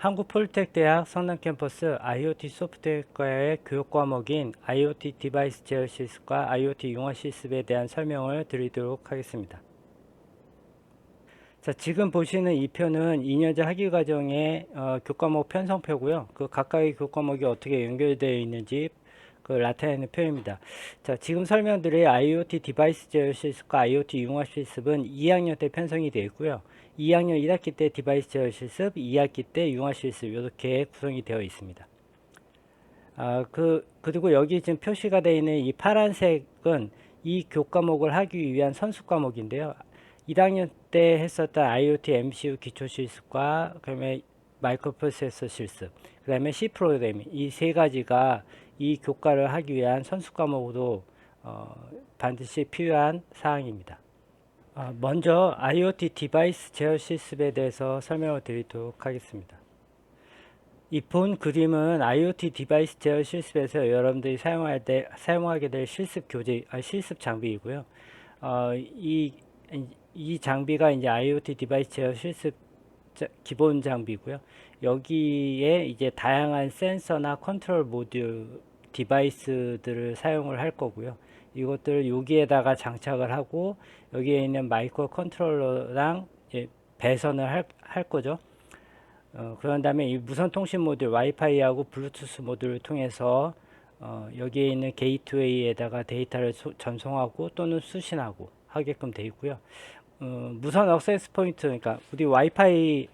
한국폴텍대학 성남캠퍼스 IoT 소프트웨어과의 교육 과목인 IoT 디바이스 제어 실습과 IoT 융합 실습에 대한 설명을 드리도록 하겠습니다. 자, 지금 보시는 이 표는 2년제 학위과정의 교과목 편성표고요. 그 각각의 교과목이 어떻게 연결되어 있는지 나타내는 표입니다. 자, 지금 설명드릴 IoT 디바이스 제어 실습과 IoT 융합 실습은 2학년 때 편성이 되어 있고요. 2학년 1학기 때 디바이스 제어 실습, 2학기 때 융합 실습 이렇게 구성이 되어 있습니다. 그리고 여기 지금 표시가 되어 있는 이 파란색은 이 교과목을 하기 위한 선수 과목인데요. 1학년 때 했었던 IoT MCU 기초 실습과 그다음에 마이크로 프로세서 실습, 그다음에 C 프로그래밍 이 세 가지가 이 교과를 하기 위한 선수 과목으로 반드시 필요한 사항입니다. 먼저 IoT 디바이스 제어 실습에 대해서 설명을 드리도록 하겠습니다. 이 본 그림은 IoT 디바이스 제어 실습에서 여러분들이 사용하게 될 실습 장비이고요. 이 장비가 이제 IoT 디바이스 제어 실습 기본 장비고요. 여기에 이제 다양한 센서나 컨트롤 모듈 디바이스들을 사용을 할 거고요. 이것들을 여기에다가 장착을 하고 여기에 있는 마이크로 컨트롤러랑 배선을 할 거죠. 그런 다음에 이 무선 통신 모듈 와이파이하고 블루투스 모듈을 통해서 여기에 있는 게이트웨이에다가 데이터를 전송하고 또는 수신하고 하게끔 되어 있고요. 무선 액세스 포인트, 그러니까 우리 와이파이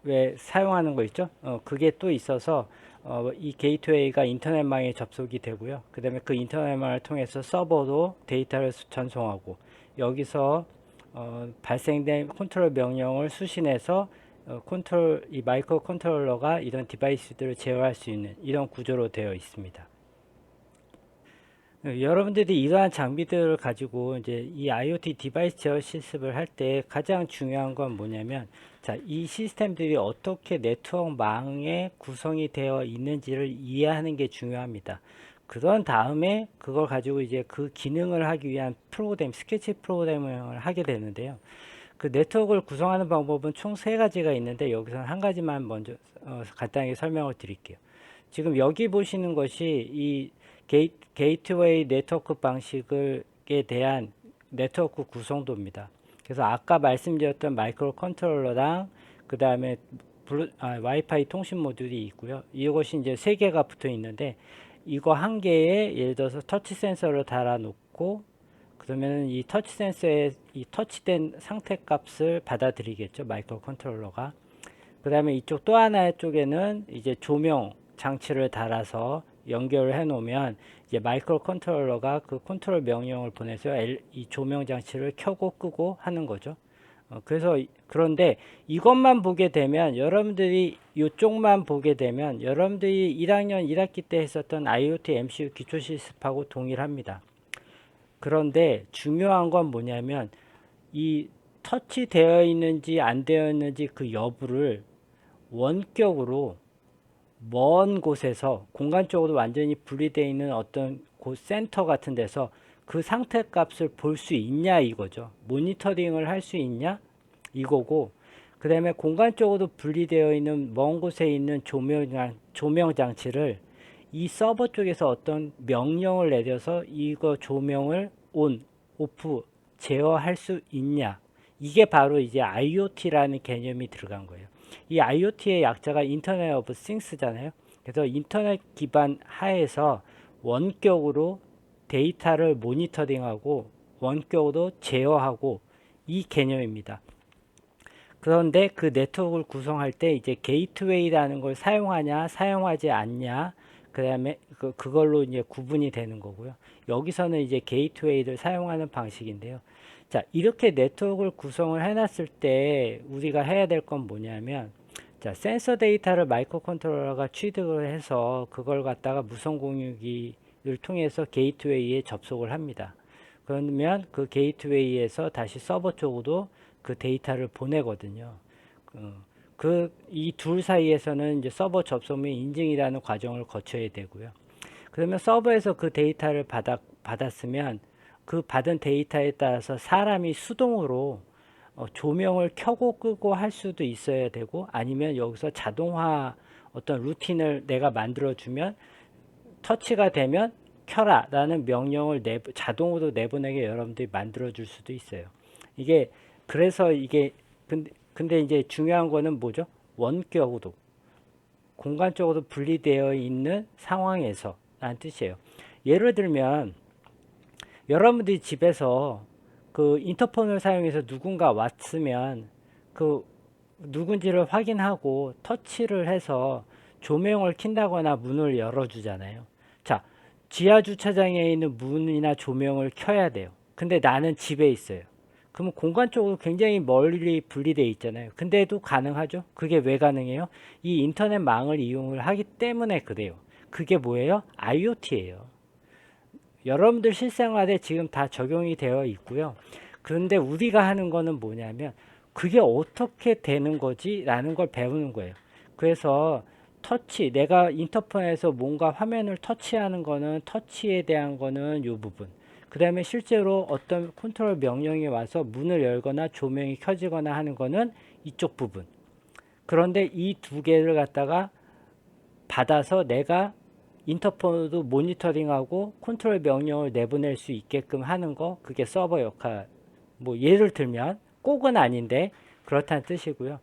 왜 사용하는 거 있죠? 그게 또 있어서 이 게이트웨이가 인터넷망에 접속이 되고요. 그 다음에 그 인터넷망을 통해서 서버로 데이터를 전송하고 여기서 발생된 컨트롤 명령을 수신해서 이 마이크로 컨트롤러가 이런 디바이스들을 제어할 수 있는 이런 구조로 되어 있습니다. 여러분들이 이러한 장비들을 가지고 이제 이 IoT 디바이스 제어 실습을 할 때 가장 중요한 건 뭐냐면, 자, 이 시스템들이 어떻게 네트워크망에 구성이 되어 있는지를 이해하는 게 중요합니다. 그런 다음에 그걸 가지고 이제 그 기능을 하기 위한 스케치 프로그래밍을 하게 되는데요. 그 네트워크를 구성하는 방법은 총 세 가지가 있는데 여기서는 한 가지만 먼저 간단하게 설명을 드릴게요. 지금 여기 보시는 것이 이 게이트웨이 네트워크 방식에 대한 네트워크 구성도입니다. 그래서 아까 말씀드렸던 마이크로 컨트롤러랑 그 다음에 와이파이 통신 모듈이 있고요. 이것이 이제 세 개가 붙어 있는데 이거 한 개에 예를 들어서 터치 센서를 달아 놓고 그러면 이 터치 센서에 이 터치된 상태 값을 받아들이겠죠. 마이크로 컨트롤러가. 그 다음에 이쪽 또 하나의 쪽에는 이제 조명 장치를 달아서 연결을 해 놓으면 이제 마이크로 컨트롤러가 그 컨트롤 명령을 보내서 이 조명 장치를 켜고 끄고 하는 거죠. 그런데 이것만 보게 되면 여러분들이 이쪽만 보게 되면 여러분들이 1학년 1학기 때 했었던 IoT MCU 기초 실습하고 동일합니다. 그런데 중요한 건 뭐냐면 이 터치되어 있는지 안 되어 있는지 그 여부를 원격으로 먼 곳에서 공간적으로 완전히 분리되어 있는 어떤 곳 센터 같은 데서 그 상태 값을 볼 수 있냐 이거죠. 모니터링을 할 수 있냐 이거고, 그 다음에 공간적으로 분리되어 있는 먼 곳에 있는 조명 장치를 이 서버 쪽에서 어떤 명령을 내려서 이거 조명을 오프, 제어할 수 있냐. 이게 바로 이제 IoT라는 개념이 들어간 거예요. 이 IoT의 약자가 인터넷 오브 싱스잖아요. 그래서 인터넷 기반 하에서 원격으로 데이터를 모니터링하고 원격으로 제어하고 이 개념입니다. 그런데 그 네트워크를 구성할 때 이제 게이트웨이라는 걸 사용하냐, 사용하지 않냐, 그다음에 그걸로 이제 구분이 되는 거고요. 여기서는 이제 게이트웨이를 사용하는 방식인데요. 자, 이렇게 네트워크를 구성을 해놨을 때 우리가 해야 될 건 뭐냐면, 자, 센서 데이터를 마이크로 컨트롤러가 취득을 해서 그걸 갖다가 무선 공유기를 통해서 게이트웨이에 접속을 합니다. 그러면 그 게이트웨이에서 다시 서버 쪽으로 그 데이터를 보내거든요. 이 둘 사이에서는 이제 서버 접속 및 인증이라는 과정을 거쳐야 되고요. 그러면 서버에서 그 데이터를 받았으면 그 받은 데이터에 따라서 사람이 수동으로 조명을 켜고 끄고 할 수도 있어야 되고, 아니면 여기서 자동화 어떤 루틴을 내가 만들어주면 터치가 되면 켜라 라는 명령을 자동으로 내보내게 여러분들이 만들어 줄 수도 있어요. 이게 그래서 이게 근데 이제 중요한 거는 뭐죠? 원격으로 공간적으로 분리되어 있는 상황에서 라는 뜻이에요. 예를 들면 여러분들이 집에서 그 인터폰을 사용해서 누군가 왔으면 그 누군지를 확인하고 터치를 해서 조명을 킨다거나 문을 열어주잖아요. 자, 지하 주차장에 있는 문이나 조명을 켜야 돼요. 근데 나는 집에 있어요. 그러면 공간적으로 굉장히 멀리 분리되어 있잖아요. 근데도 가능하죠? 그게 왜 가능해요? 이 인터넷망을 이용을 하기 때문에 그래요. 그게 뭐예요? IoT예요. 여러분들 실생활에 지금 다 적용이 되어 있고요. 그런데 우리가 하는 거는 뭐냐면 그게 어떻게 되는 거지? 라는 걸 배우는 거예요. 그래서 터치, 내가 인터폰에서 뭔가 화면을 터치하는 거는 터치에 대한 거는 요 부분. 그 다음에 실제로 어떤 컨트롤 명령이 와서 문을 열거나 조명이 켜지거나 하는 거는 이쪽 부분. 그런데 이 두 개를 갖다가 받아서 내가 인터폰으로 모니터링하고 컨트롤 명령을 내보낼 수 있게끔 하는 거, 그게 서버 역할. 뭐 예를 들면 꼭은 아닌데 그렇다는 뜻이고요.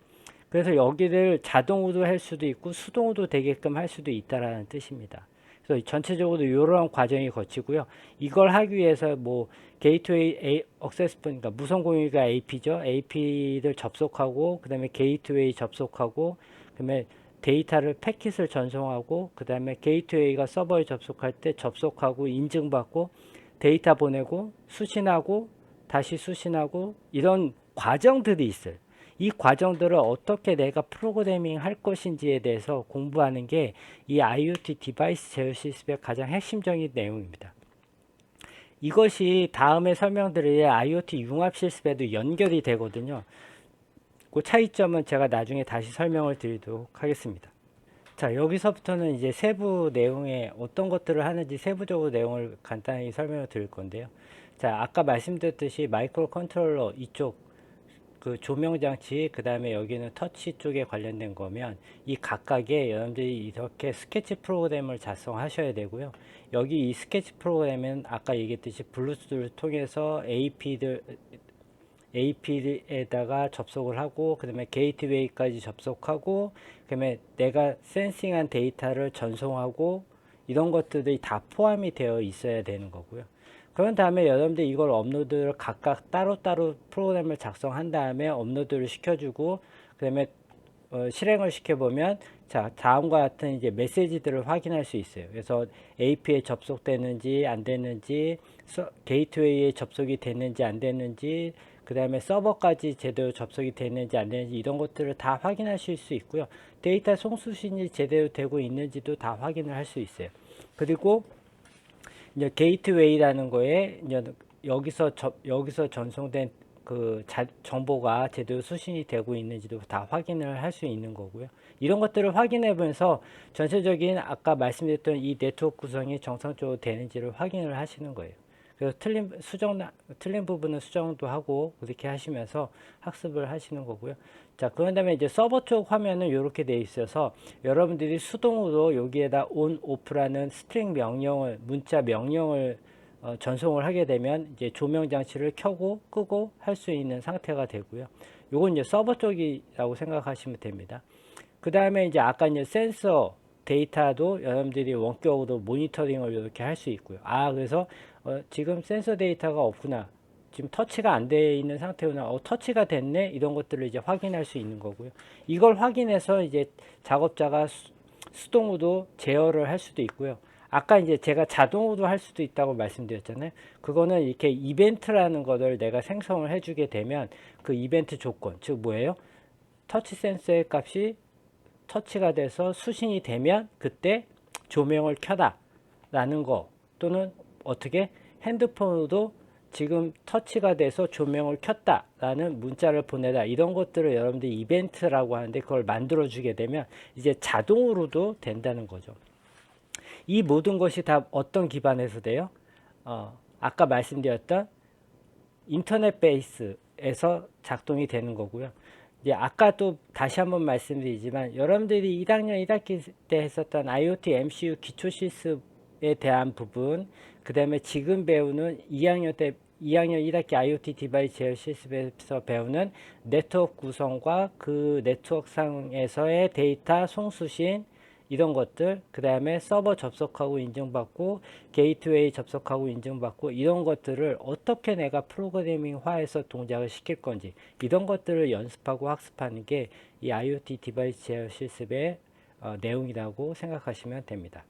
그래서 여기를 자동으로 할 수도 있고 수동으로 되게끔 할 수도 있다라는 뜻입니다. 그래서 전체적으로 이러한 과정이 거치고요. 이걸 하기 위해서 뭐 게이트웨이 액세스 포인트, 그러니까 무선 공유기가 AP죠. AP를 접속하고 그다음에 게이트웨이 접속하고 그다음에 데이터를 패킷을 전송하고 그다음에 게이트웨이가 서버에 접속할 때 접속하고 인증받고 데이터 보내고 수신하고 다시 수신하고 이런 과정들이 있어요. 이 과정들을 어떻게 내가 프로그래밍 할 것인지에 대해서 공부하는 게 이 IoT 디바이스 제어 시스템의 가장 핵심적인 내용입니다. 이것이 다음에 설명드릴 IoT 융합 시스템에도 연결이 되거든요. 그 차이점은 제가 나중에 다시 설명을 드리도록 하겠습니다. 자, 여기서부터는 이제 세부 내용에 어떤 것들을 하는지 세부적으로 내용을 간단히 설명을 드릴 건데요. 자, 아까 말씀드렸듯이 마이크로 컨트롤러 이쪽 그 조명 장치, 그 다음에 여기는 터치 쪽에 관련된 거면 이 각각에 여러분들이 이렇게 스케치 프로그램을 작성하셔야 되고요. 여기 이 스케치 프로그램은 아까 얘기했듯이 블루투스를 통해서 AP에다가 접속을 하고 그 다음에 게이트웨이까지 접속하고 그 다음에 내가 센싱한 데이터를 전송하고 이런 것들이 다 포함이 되어 있어야 되는 거고요. 그런 다음에 여러분들 이걸 업로드를 각각 따로따로 프로그램을 작성한 다음에 업로드를 시켜주고 그 다음에 실행을 시켜보면 자, 다음과 같은 이제 메시지들을 확인할 수 있어요. 그래서 AP에 접속되는지 안 되는지, 게이트웨이에 접속이 됐는지 안 됐는지, 그 다음에 서버까지 제대로 접속이 됐는지 안 됐는지 이런 것들을 다 확인하실 수 있고요. 데이터 송수신이 제대로 되고 있는지도 다 확인을 할 수 있어요. 그리고 이제 게이트웨이라는 거에 이제 여기서 전송된 그 정보가 제대로 수신이 되고 있는지도 다 확인을 할 수 있는 거고요. 이런 것들을 확인해 보면서 전체적인 아까 말씀드렸던 이 네트워크 구성이 정상적으로 되는지를 확인을 하시는 거예요. 그래서 틀린 부분은 수정도 하고 그렇게 하시면서 학습을 하시는 거고요. 자, 그런 다음에 이제 서버 쪽 화면은 이렇게 돼 있어서 여러분들이 수동으로 여기에다 on, off라는 스트링 명령을, 문자 명령을 전송을 하게 되면 이제 조명 장치를 켜고 끄고 할 수 있는 상태가 되고요. 요건 이제 서버 쪽이라고 생각하시면 됩니다. 그 다음에 이제 아까 이제 센서 데이터도 여러분들이 원격으로 모니터링을 이렇게 할 수 있고요. 아, 그래서 지금 센서 데이터가 없구나. 지금 터치가 안 돼 있는 상태구나. 터치가 됐네. 이런 것들을 이제 확인할 수 있는 거고요. 이걸 확인해서 이제 작업자가 수동으로 제어를 할 수도 있고요. 아까 이제 제가 자동으로 할 수도 있다고 말씀드렸잖아요. 그거는 이렇게 이벤트라는 것을 내가 생성을 해주게 되면 그 이벤트 조건, 즉 뭐예요? 터치 센서의 값이 터치가 돼서 수신이 되면 그때 조명을 켜다 라는 거, 또는 어떻게 핸드폰으로 지금 터치가 돼서 조명을 켰다 라는 문자를 보내다, 이런 것들을 여러분들이 이벤트라고 하는데 그걸 만들어 주게 되면 이제 자동으로도 된다는 거죠. 이 모든 것이 다 어떤 기반에서 돼요? 아까 말씀드렸던 인터넷 베이스 에서 작동이 되는 거고요. 이제 아까 또 다시 한번 말씀드리지만 여러분들이 1학년 1학기 때 했었던 IoT MCU 기초 실습에 대한 부분, 그 다음에 지금 배우는 2학년 1학기 IoT 디바이스 제어 실습에서 배우는 네트워크 구성과 그 네트워크 상에서의 데이터 송수신, 이런 것들, 그 다음에 서버 접속하고 인증받고 게이트웨이 접속하고 인증받고 이런 것들을 어떻게 내가 프로그래밍화해서 동작을 시킬 건지, 이런 것들을 연습하고 학습하는 게 이 IoT 디바이스 제어 실습의 내용이라고 생각하시면 됩니다.